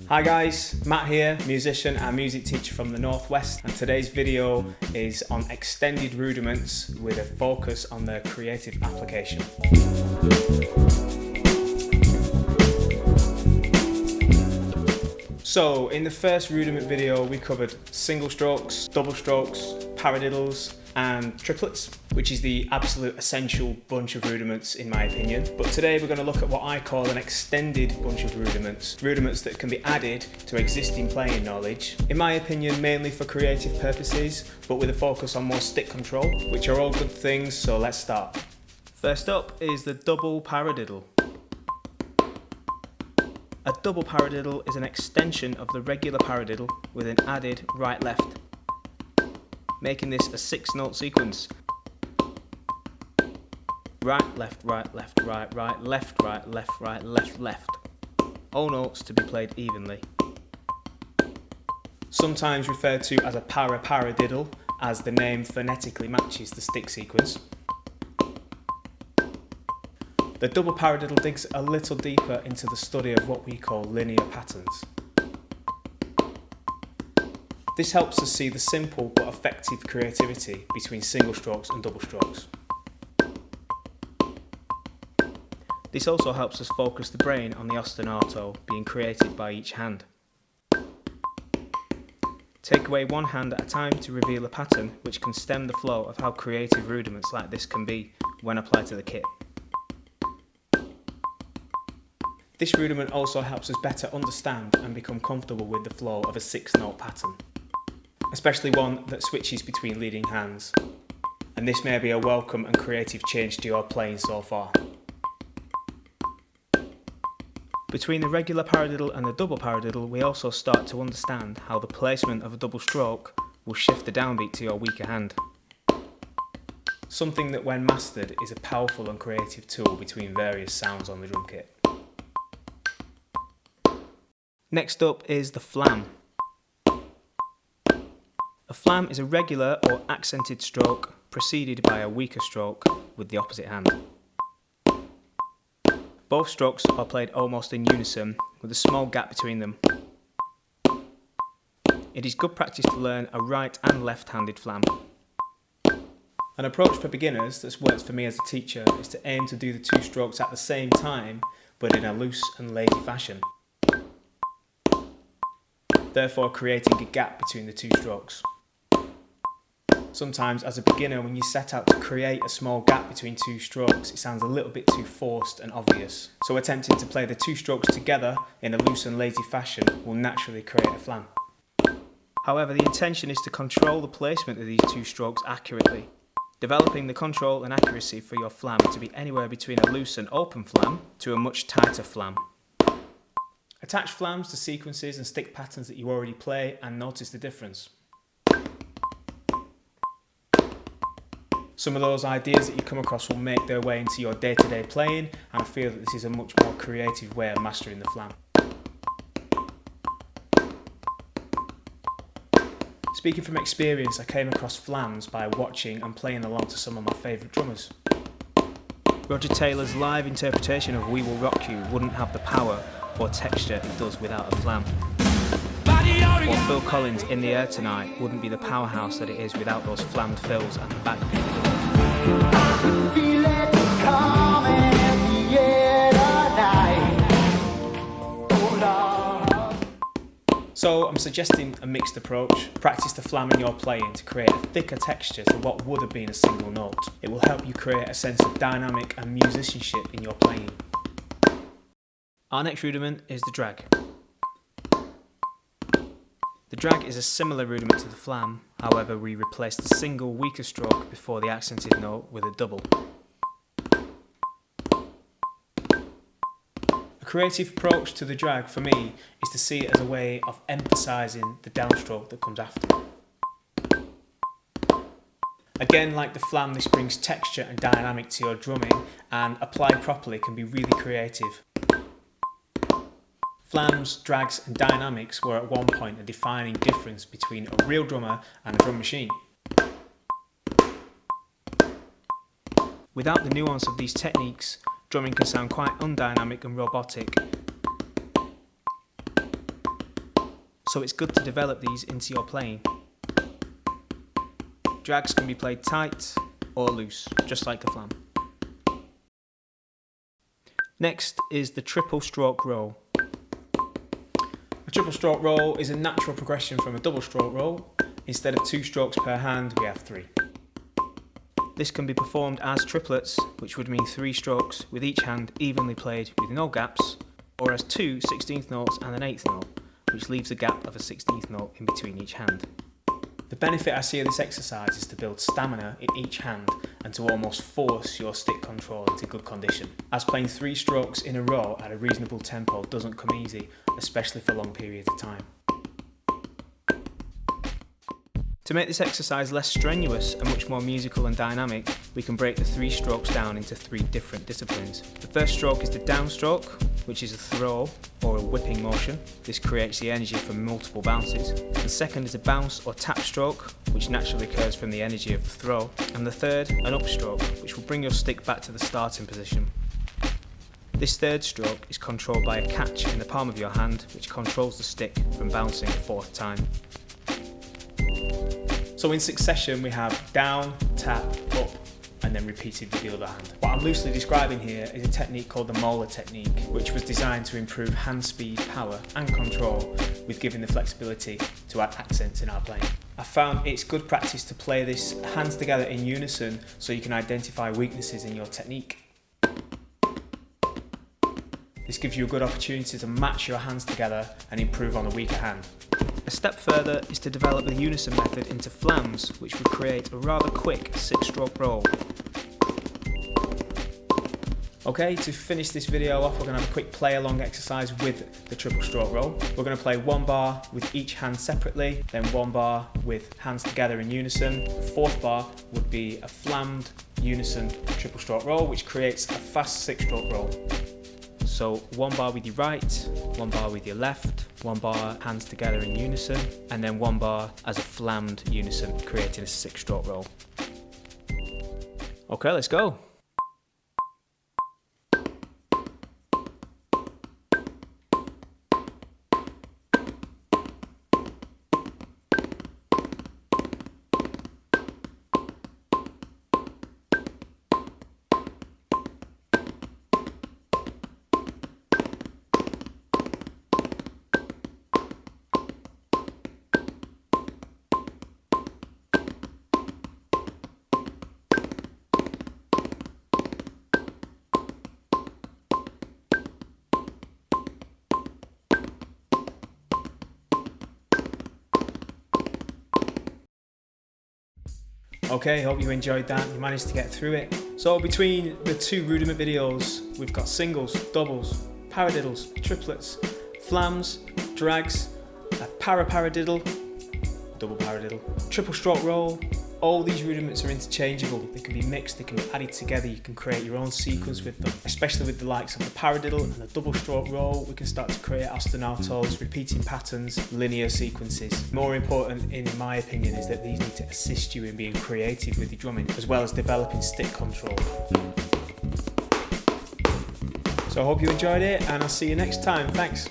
Hi guys, Matt here, musician and music teacher from the Northwest, and today's video is on extended rudiments with a focus on their creative application. So in the first rudiment video we covered single strokes, double strokes, paradiddles and triplets, which is the absolute essential bunch of rudiments in my opinion. But today we're going to look at what I call an extended bunch of rudiments. Rudiments that can be added to existing playing knowledge, in my opinion mainly for creative purposes, but with a focus on more stick control, which are all good things, so let's start. First up is the double paradiddle. A double paradiddle is an extension of the regular paradiddle with an added right-left, making this a 6-note sequence. Right, left, right, left, right, right, left, right, left, right, left, left. All notes to be played evenly. Sometimes referred to as a paradiddle, as the name phonetically matches the stick sequence. The double paradiddle digs a little deeper into the study of what we call linear patterns. This helps us see the simple but effective creativity between single strokes and double strokes. This also helps us focus the brain on the ostinato being created by each hand. Take away one hand at a time to reveal a pattern which can stem the flow of how creative rudiments like this can be when applied to the kit. This rudiment also helps us better understand and become comfortable with the flow of a 6-note pattern, especially one that switches between leading hands, and this may be a welcome and creative change to your playing so far. Between the regular paradiddle and the double paradiddle, we also start to understand how the placement of a double stroke will shift the downbeat to your weaker hand. Something that when mastered is a powerful and creative tool between various sounds on the drum kit. Next up is the flam. A flam is a regular or accented stroke preceded by a weaker stroke with the opposite hand. Both strokes are played almost in unison with a small gap between them. It is good practice to learn a right and left-handed flam. An approach for beginners that's worked for me as a teacher is to aim to do the two strokes at the same time, but in a loose and lazy fashion, therefore creating a gap between the two strokes. Sometimes as a beginner, when you set out to create a small gap between two strokes, it sounds a little bit too forced and obvious. So attempting to play the two strokes together in a loose and lazy fashion will naturally create a flam. However, the intention is to control the placement of these two strokes accurately, developing the control and accuracy for your flam to be anywhere between a loose and open flam to a much tighter flam. Attach flams to sequences and stick patterns that you already play and notice the difference. Some of those ideas that you come across will make their way into your day-to-day playing, and I feel that this is a much more creative way of mastering the flam. Speaking from experience, I came across flams by watching and playing along to some of my favourite drummers. Roger Taylor's live interpretation of We Will Rock You wouldn't have the power or texture it does without a flam. Or Phil Collins' In the Air Tonight wouldn't be the powerhouse that it is without those flammed fills and the backbeat. So I'm suggesting a mixed approach. Practice the flam in your playing to create a thicker texture to what would have been a single note. It will help you create a sense of dynamic and musicianship in your playing. Our next rudiment is the drag. The drag is a similar rudiment to the flam, however we replace the single weaker stroke before the accented note with a double. A creative approach to the drag for me is to see it as a way of emphasising the downstroke that comes after. Again, like the flam, this brings texture and dynamic to your drumming, and applied properly can be really creative. Flams, drags and dynamics were at one point a defining difference between a real drummer and a drum machine. Without the nuance of these techniques, drumming can sound quite undynamic and robotic. so it's good to develop these into your playing. Drags can be played tight or loose, just like a flam. Next is the triple stroke roll. A triple stroke roll is a natural progression from a double stroke roll. Instead of 2 strokes per hand, we have 3. This can be performed as triplets, which would mean 3 strokes with each hand evenly played with no gaps, or as 2 16th notes and an 8th note, which leaves a gap of a 16th note in between each hand. The benefit I see of this exercise is to build stamina in each hand and to almost force your stick control into good condition, as playing 3 strokes in a row at a reasonable tempo doesn't come easy, especially for long periods of time. To make this exercise less strenuous and much more musical and dynamic, we can break the 3 strokes down into 3 different disciplines. The first stroke is the downstroke, which is a throw or a whipping motion. This creates the energy from multiple bounces. The second is a bounce or tap stroke, which naturally occurs from the energy of the throw. And the third, an upstroke, which will bring your stick back to the starting position. This third stroke is controlled by a catch in the palm of your hand, which controls the stick from bouncing a 4th time. So in succession we have down, tap, up, and then repeated with the other hand. What I'm loosely describing here is a technique called the Moeller technique, which was designed to improve hand speed, power and control with giving the flexibility to add accents in our playing. I found it's good practice to play this hands together in unison so you can identify weaknesses in your technique. This gives you a good opportunity to match your hands together and improve on a weaker hand. A step further is to develop the unison method into flams, which would create a rather quick 6-stroke roll. Okay, to finish this video off, we're going to have a quick play along exercise with the triple stroke roll. We're going to play 1 bar with each hand separately, then 1 bar with hands together in unison. The 4th bar would be a flammed unison triple stroke roll, which creates a fast 6-stroke roll. So 1 bar with your right, 1 bar with your left, 1 bar hands together in unison, and then 1 bar as a flammed unison, creating a 6-stroke roll. Okay, let's go. Okay, hope you enjoyed that, you managed to get through it. So between the 2 rudiment videos, we've got singles, doubles, paradiddles, triplets, flams, drags, a paradiddle, double paradiddle, triple stroke roll. All these rudiments are interchangeable, they can be mixed, they can be added together, you can create your own sequence with them. Especially with the likes of the paradiddle and the double stroke roll, we can start to create ostinatos, repeating patterns, linear sequences. More important, in my opinion, is that these need to assist you in being creative with your drumming, as well as developing stick control. So I hope you enjoyed it, and I'll see you next time. Thanks.